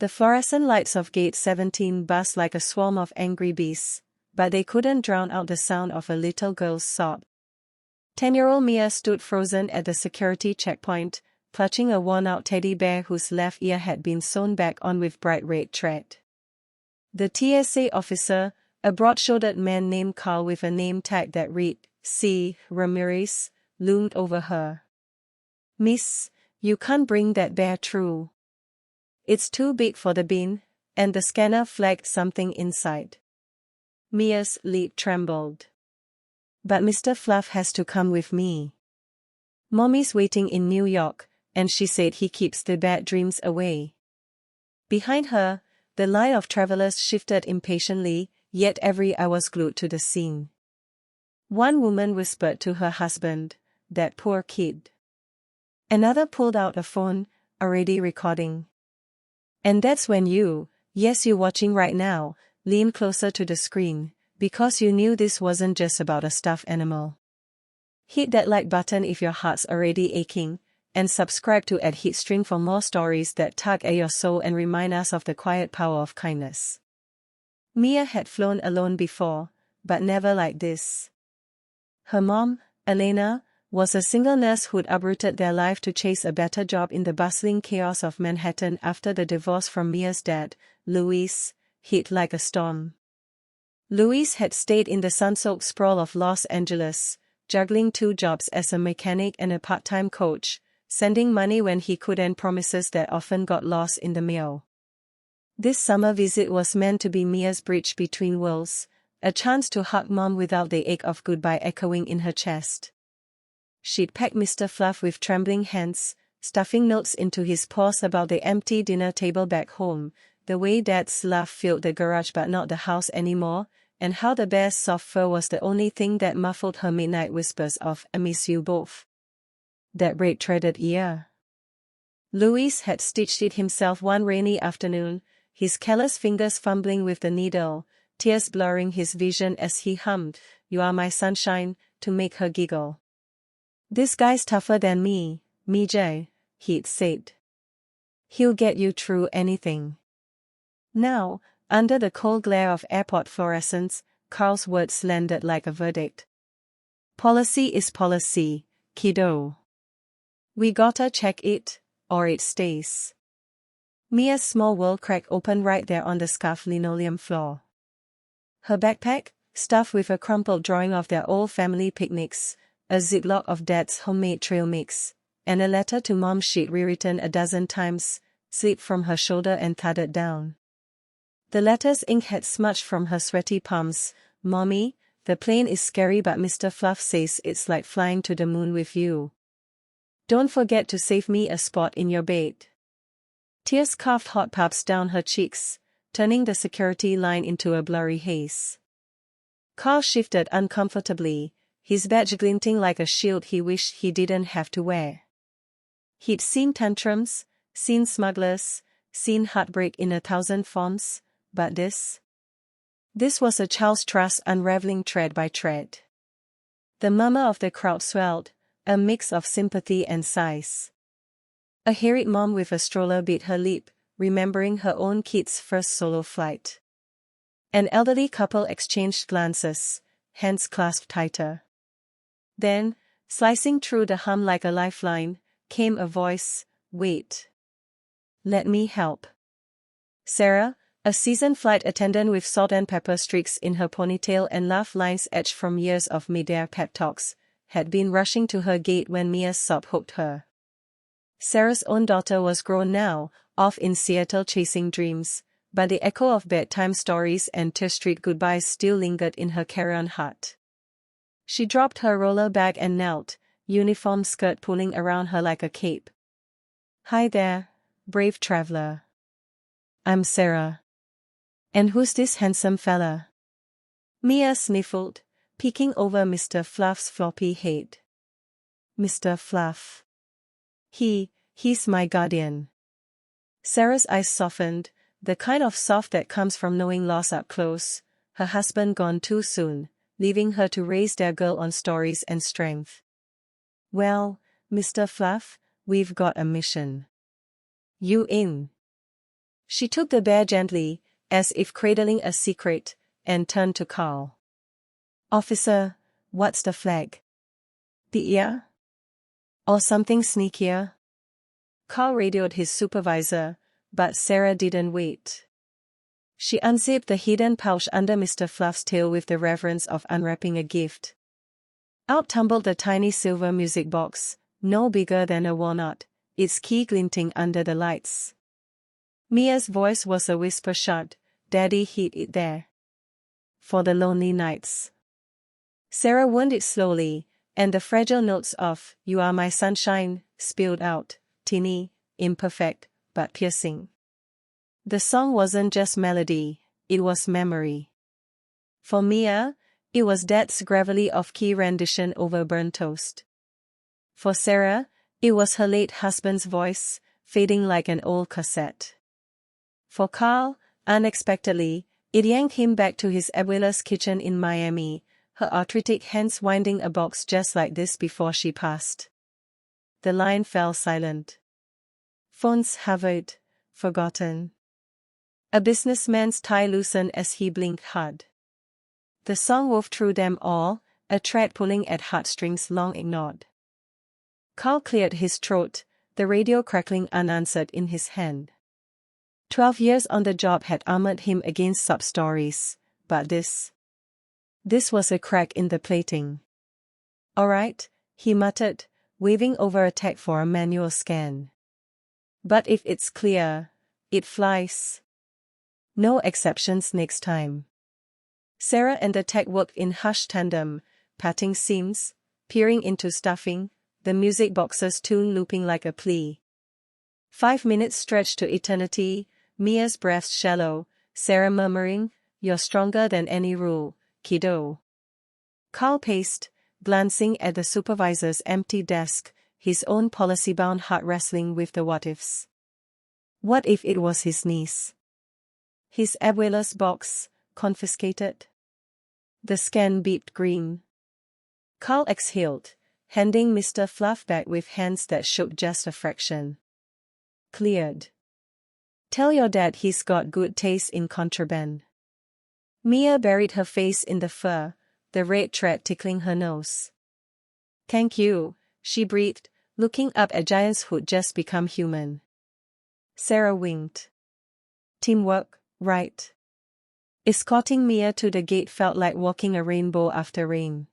The fluorescent lights of Gate 17 buzzed like a swarm of angry bees, but they couldn't drown out the sound of a little girl's sob. 10-year-old Mia stood frozen at the security checkpoint, clutching a worn-out teddy bear whose left ear had been sewn back on with bright red thread. The TSA officer, a broad-shouldered man named Carl with a name tag that read, C. Ramirez, loomed over her. "Miss, you can't bring that bear through. It's too big for the bin," and the scanner flagged something inside. Mia's lip trembled. "But Mr. Fluff has to come with me. Mommy's waiting in New York, and she said he keeps the bad dreams away." Behind her, the line of travelers shifted impatiently, yet every eye was glued to the scene. One woman whispered to her husband, "That poor kid." Another pulled out a phone, already recording. And that's when yes, you watching right now, leaned closer to the screen, because you knew this wasn't just about a stuffed animal. Hit that like button if your heart's already aching, and subscribe to @HitStream for more stories that tug at your soul and remind us of the quiet power of kindness. Mia had flown alone before, but never like this. Her mom, Elena, was a single nurse who'd uprooted their life to chase a better job in the bustling chaos of Manhattan after the divorce from Mia's dad, Luis, hit like a storm. Luis had stayed in the sun-soaked sprawl of Los Angeles, juggling 2 jobs as a mechanic and a part-time coach, sending money when he could and promises that often got lost in the mail. This summer visit was meant to be Mia's bridge between worlds, a chance to hug mom without the ache of goodbye echoing in her chest. She'd packed Mr. Fluff with trembling hands, stuffing notes into his paws about the empty dinner table back home, the way Dad's laugh filled the garage but not the house anymore, and how the bear's soft fur was the only thing that muffled her midnight whispers of "I miss you both." That red-threaded ear. Luis had stitched it himself one rainy afternoon, his callous fingers fumbling with the needle, tears blurring his vision as he hummed, "You are my sunshine," to make her giggle. "This guy's tougher than me, Jay," he'd said. "He'll get you through anything." Now, under the cold glare of airport fluorescents, Carl's words landed like a verdict. "Policy is policy, kiddo. We gotta check it, or it stays." Mia's small world cracked open right there on the scuffed linoleum floor. Her backpack, stuffed with a crumpled drawing of their old family picnics, a ziploc of Dad's homemade trail mix, and a letter to Mom she'd rewritten a dozen times, slipped from her shoulder and thudded down. The letter's ink had smudged from her sweaty palms. "Mommy, the plane is scary but Mr. Fluff says it's like flying to the moon with you. Don't forget to save me a spot in your bed." Tears carved hot puffs down her cheeks, turning the security line into a blurry haze. Carl shifted uncomfortably, his badge glinting like a shield he wished he didn't have to wear. He'd seen tantrums, seen smugglers, seen heartbreak in 1,000 forms, but this was a child's trust unraveling thread by thread. The murmur of the crowd swelled, a mix of sympathy and sighs. A harried mom with a stroller bit her lip, remembering her own kid's first solo flight. An elderly couple exchanged glances, hands clasped tighter. Then, slicing through the hum like a lifeline, came a voice, "Wait. Let me help." Sarah, a seasoned flight attendant with salt and pepper streaks in her ponytail and laugh lines etched from years of mid-air pep talks, had been rushing to her gate when Mia's sob hooked her. Sarah's own daughter was grown now, off in Seattle chasing dreams, but the echo of bedtime stories and tear-streaked goodbyes still lingered in her carry-on heart. She dropped her roller bag and knelt, uniform skirt pulling around her like a cape. "Hi there, brave traveler. I'm Sarah. And who's this handsome fella?" Mia sniffled, peeking over Mr. Fluff's floppy head. "Mr. Fluff. He's my guardian." Sarah's eyes softened, the kind of soft that comes from knowing loss up close, her husband gone too soon, leaving her to raise their girl on stories and strength. "Well, Mr. Fluff, we've got a mission. You in?" She took the bear gently, as if cradling a secret, and turned to Carl. "Officer, what's the flag? The ear? Or something sneakier?" Carl radioed his supervisor, but Sarah didn't wait. She unzipped the hidden pouch under Mr. Fluff's tail with the reverence of unwrapping a gift. Out tumbled the tiny silver music box, no bigger than a walnut, its key glinting under the lights. Mia's voice was a whisper shut, "Daddy hid it there. For the lonely nights." Sarah wound it slowly, and the fragile notes of "You Are My Sunshine" spilled out, teeny, imperfect, but piercing. The song wasn't just melody, it was memory. For Mia, it was Dad's gravelly off-key rendition over burnt toast. For Sarah, it was her late husband's voice, fading like an old cassette. For Carl, unexpectedly, it yanked him back to his abuela's kitchen in Miami, her arthritic hands winding a box just like this before she passed. The line fell silent. Phones hovered, forgotten. A businessman's tie loosened as he blinked hard. The song wove through them all, a thread pulling at heartstrings long ignored. Carl cleared his throat, the radio crackling unanswered in his hand. 12 years on the job had armored him against sub-stories, but this was a crack in the plating. "All right," he muttered, waving over a tag for a manual scan. "But if it's clear, it flies. No exceptions next time." Sarah and the tech worked in hushed tandem, patting seams, peering into stuffing, the music box's tune looping like a plea. 5 minutes stretched to eternity, Mia's breath shallow, Sarah murmuring, "You're stronger than any rule, kiddo." Carl paced, glancing at the supervisor's empty desk, his own policy-bound heart wrestling with the what-ifs. What if it was his niece? His abuela's box, confiscated? The scan beeped green. Carl exhaled, handing Mr. Fluff back with hands that shook just a fraction. "Cleared. Tell your dad he's got good taste in contraband." Mia buried her face in the fur, the red thread tickling her nose. "Thank you," she breathed, looking up at Giant's who'd just become human. Sarah winked. "Teamwork, right?" Escorting Mia to the gate felt like walking a rainbow after rain.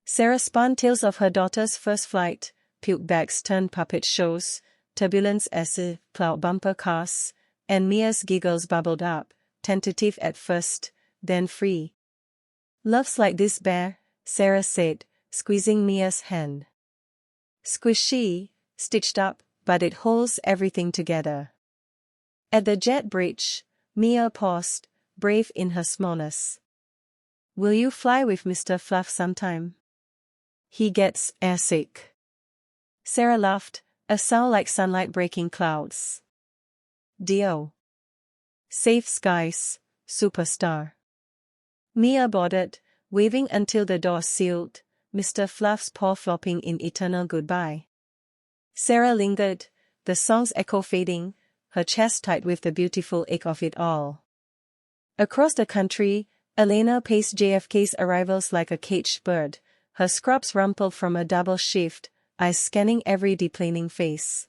Sarah spun tales of her daughter's first flight, puke bags turned puppet shows, turbulence as plowed bumper cars, and Mia's giggles bubbled up, tentative at first, then free. "Love's like this bear," Sarah said, squeezing Mia's hand. "Squishy, stitched up, but it holds everything together." At the jet bridge, Mia paused, brave in her smallness. "Will you fly with Mr. Fluff sometime? He gets airsick." Sarah laughed, a sound like sunlight breaking clouds. "Deal. Safe skies, superstar." Mia boarded, waving until the door sealed, Mr. Fluff's paw flopping in eternal goodbye. Sarah lingered, the song's echo fading, her chest tight with the beautiful ache of it all. Across the country, Elena paced JFK's arrivals like a caged bird, her scrubs rumpled from a double shift, eyes scanning every deplaning face.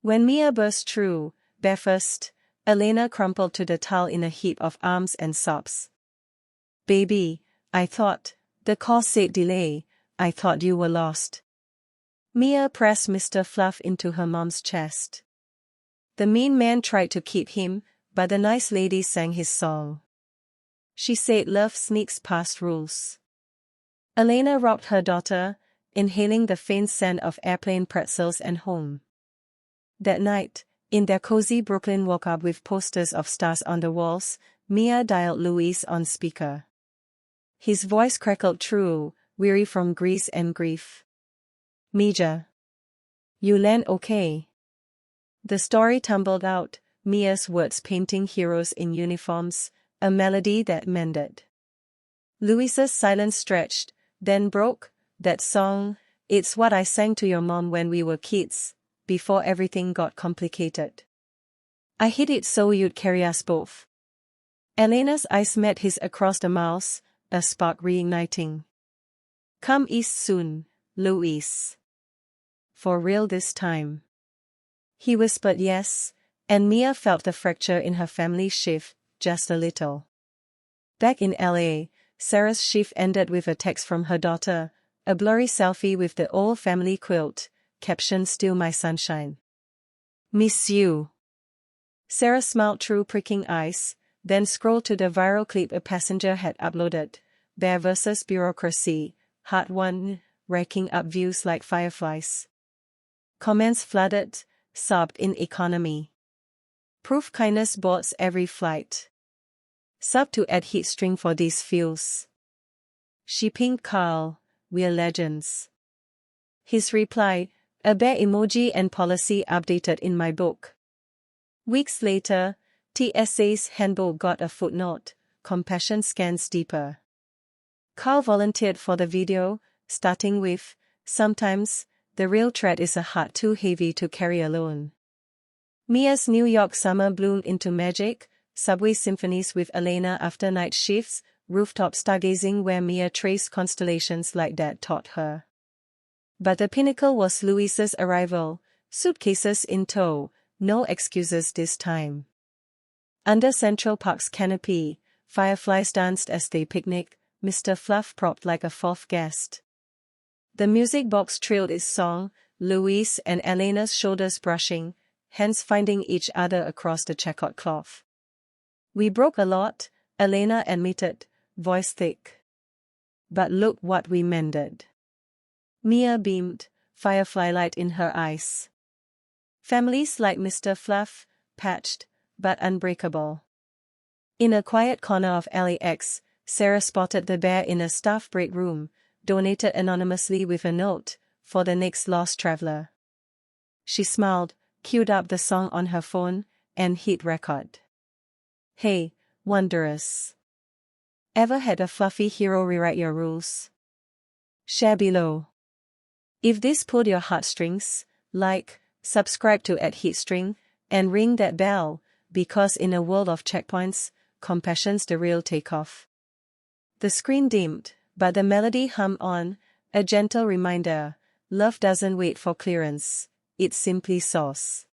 When Mia burst through, barefaced, Elena crumpled to the towel in a heap of arms and sobs. "Baby, I thought," the call said delay, "I thought you were lost." Mia pressed Mr. Fluff into her mom's chest. The mean man tried to keep him, but the nice lady sang his song. She said love sneaks past rules. Elena rocked her daughter, inhaling the faint scent of airplane pretzels and home. That night, in their cozy Brooklyn walk-up with posters of stars on the walls, Mia dialed Louis on speaker. His voice crackled through, weary from grease and grief. "Mija. You land okay?" The story tumbled out, Mia's words painting heroes in uniforms, a melody that mended. Louisa's silence stretched, then broke, "That song, it's what I sang to your mom when we were kids, before everything got complicated." I hid it so you'd carry us both. Elena's eyes met his across the mouth, a spark reigniting. Come east soon, Louise. For real this time. He whispered yes, and Mia felt the fracture in her family shift, just a little. Back in LA, Sarah's shift ended with a text from her daughter, a blurry selfie with the old family quilt, caption still my sunshine. Miss you. Sarah smiled through pricking eyes, then scrolled to the viral clip a passenger had uploaded, Bear vs. Bureaucracy, Heartwarming, racking up views like fireflies. Comments flooded, sobbed in economy. Proof kindness boards every flight. Sub to add heat string for these feels. She pinged Carl, we're legends. His reply, a bear emoji and policy updated in my book. Weeks later, TSA's handbook got a footnote, compassion scans deeper. Carl volunteered for the video, starting with, sometimes, the real threat is a heart too heavy to carry alone. Mia's New York summer bloomed into magic, subway symphonies with Elena after night shifts, rooftop stargazing where Mia traced constellations like Dad taught her. But the pinnacle was Louise's arrival, suitcases in tow, no excuses this time. Under Central Park's canopy, fireflies danced as they picnicked, Mr. Fluff propped like a fourth guest. The music box trilled its song, Louise and Elena's shoulders brushing, hands finding each other across the checkered cloth. We broke a lot, Elena admitted, voice thick. But look what we mended. Mia beamed, firefly light in her eyes. Families like Mr. Fluff, patched, but unbreakable. In a quiet corner of LAX, Sarah spotted the bear in a staff break room, donated anonymously with a note, for the next lost traveler. She smiled, queued up the song on her phone, and hit record. Hey, Wanderers. Ever had a fluffy hero rewrite your rules? Share below. If this pulled your heartstrings, like, subscribe to @heatstring, and ring that bell, because in a world of checkpoints, compassion's the real takeoff. The screen dimmed, but the melody hummed on, a gentle reminder, love doesn't wait for clearance, it simply soars.